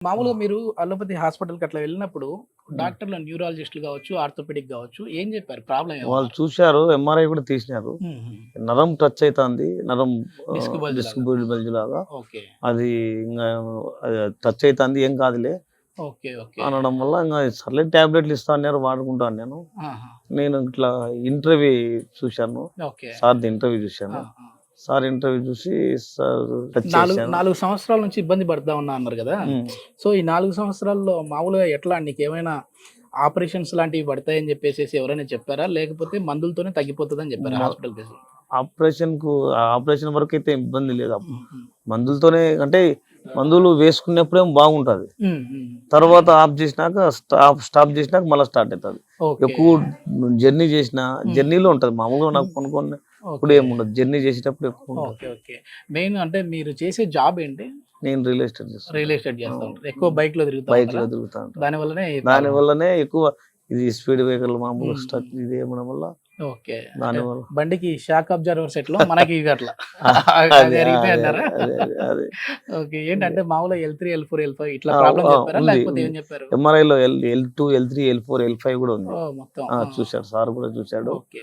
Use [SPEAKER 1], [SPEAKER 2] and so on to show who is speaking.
[SPEAKER 1] మామూలుగా మీరు అలోపతి హాస్పిటల్‌కి అట్లా వెళ్ళినప్పుడు డాక్టర్‌లు న్యూరాలజిస్ట్‌లు గావచ్చు, ఆర్థోపెడిక్ గావచ్చు ఏం జెప్పారు? ప్రాబ్లమ్
[SPEAKER 2] వాళ్ళు
[SPEAKER 1] ఏమన్నారు?
[SPEAKER 2] చూశారు. ఎంఆర్ఐ కూడా తీసినారు.
[SPEAKER 1] హుహు.
[SPEAKER 2] నరం టచ్ అయితాంది. నరం
[SPEAKER 1] డిస్క్ బల్జ్
[SPEAKER 2] డిస్క్
[SPEAKER 1] లాగా.
[SPEAKER 2] బల్జ్‌లాగా.
[SPEAKER 1] ఓకే.
[SPEAKER 2] అది ఇంగ టచ్ అయితాంది. ఏం కాదులే
[SPEAKER 1] ఓకే. ఓకే.
[SPEAKER 2] అనడం వల్ల ఇంగ సర్లే టాబ్లెట్‌లు ఇస్తా అన్నారు. వాడుకుంటాను నేను.
[SPEAKER 1] ఆహా!
[SPEAKER 2] నేను ఇట్లా ఇంటర్వ్యూ చూశాను.
[SPEAKER 1] ఓకే.
[SPEAKER 2] సార్‌ది ఇంటర్వ్యూ
[SPEAKER 1] ఆ!
[SPEAKER 2] చూశాను.
[SPEAKER 1] ఆ!
[SPEAKER 2] సార్ ఇంటర్వ్యూ చూసి సార్ టచ్
[SPEAKER 1] 4,
[SPEAKER 2] చేశాను.
[SPEAKER 1] 4 సంవత్సరాల నుంచి ఇబ్బంది పడతా ఉన్నా అన్నారు గదా!
[SPEAKER 2] హ్మ్.
[SPEAKER 1] సో, ఈ 4 సంవత్సరాల్లో మామూలుగా ఎట్లా నీకేమైనా ఆపరేషన్స్ లాంటివి పడతాయని జెప్పేసేసి ఎవరైనా చెప్పారా? లేకపోతే మందులతోనే తగ్గిపోతదని జెప్పారా
[SPEAKER 2] మ
[SPEAKER 1] హాస్పిటల్‌కేసి?
[SPEAKER 2] ఆపరేషన్ వరకైతే ఇబ్బంది లేదు.
[SPEAKER 1] హ్మ్. హ్మ్.
[SPEAKER 2] మందులతోనే అంటే మందులు వేసుకున్నప్పుడేమో బాగుంటది.
[SPEAKER 1] హ్మ్. హ్మ్.
[SPEAKER 2] తర్వాత ఆఫ్ చేసినాక స్టాప్ చేసినాక మళ్ళీ స్టార్ట్ అవుతది.
[SPEAKER 1] ఓకే.
[SPEAKER 2] ఎక్కువ జర్నీ చేసిన
[SPEAKER 1] హ్మ్.
[SPEAKER 2] జర్నీలో ఉంటది. మామూలుగా నాకు
[SPEAKER 1] హ్మ్.
[SPEAKER 2] కొనుక్కొని ఇప్పుడు
[SPEAKER 1] ఓకే.
[SPEAKER 2] ఏముండదు. జర్నీ చేసేటప్పుడు ఎక్కువ ఉంటది.
[SPEAKER 1] ఓకే. ఓకే. మెయిన్ అంటే మీరు చేసే జాబ్ ఏంటి?
[SPEAKER 2] నేను రియల్ ఎస్టేట్
[SPEAKER 1] రియల్
[SPEAKER 2] చేస్తుంటా.
[SPEAKER 1] ఎస్టేట్
[SPEAKER 2] ఆ!
[SPEAKER 1] చేస్తా ఉంటారు. ఎక్కువ బైక్‌లో తిరుగుతా ఉంటారా?
[SPEAKER 2] బైక్‌లో తిరుగుతా ఉంటా.
[SPEAKER 1] దాని వల్లనే ఈ
[SPEAKER 2] దాని
[SPEAKER 1] ప్రాబ్లమ్.
[SPEAKER 2] వల్లనే ఎక్కువ ఇది స్పీడ్ బ్రేకర్లు మామూలుగా
[SPEAKER 1] హ్మ్.
[SPEAKER 2] స్టక్ ఇది ఇవ్వడం వల్ల
[SPEAKER 1] ఓకే. అంటే
[SPEAKER 2] దానివల్ల
[SPEAKER 1] బండికి షాక్ అబ్జర్వర్స్ ఎట్లో మనకి ఇవి అట్లా.
[SPEAKER 2] అదే
[SPEAKER 1] అవి అరిగితాయి
[SPEAKER 2] అదే
[SPEAKER 1] అంటారా?
[SPEAKER 2] అదే అదే అదే
[SPEAKER 1] ఓకే.
[SPEAKER 2] అదే.
[SPEAKER 1] ఏంటంటే మామూలుగా L3, L4, L5 ఇట్లా
[SPEAKER 2] ఆ!
[SPEAKER 1] ప్రాబ్లమ్
[SPEAKER 2] ఆ!
[SPEAKER 1] చెప్పారా?
[SPEAKER 2] ఉంది.
[SPEAKER 1] లేకపోతే
[SPEAKER 2] ఉంది.
[SPEAKER 1] ఏం చెప్పారు?
[SPEAKER 2] ఎంఆర్ఐలో L2, L3, L4, L5 కూడా ఉంది.
[SPEAKER 1] ఓహ్! మొత్తం.
[SPEAKER 2] ఆ!
[SPEAKER 1] ఆ!
[SPEAKER 2] చూసాడు. సార్ కూడా చూసాడు.
[SPEAKER 1] ఓకే.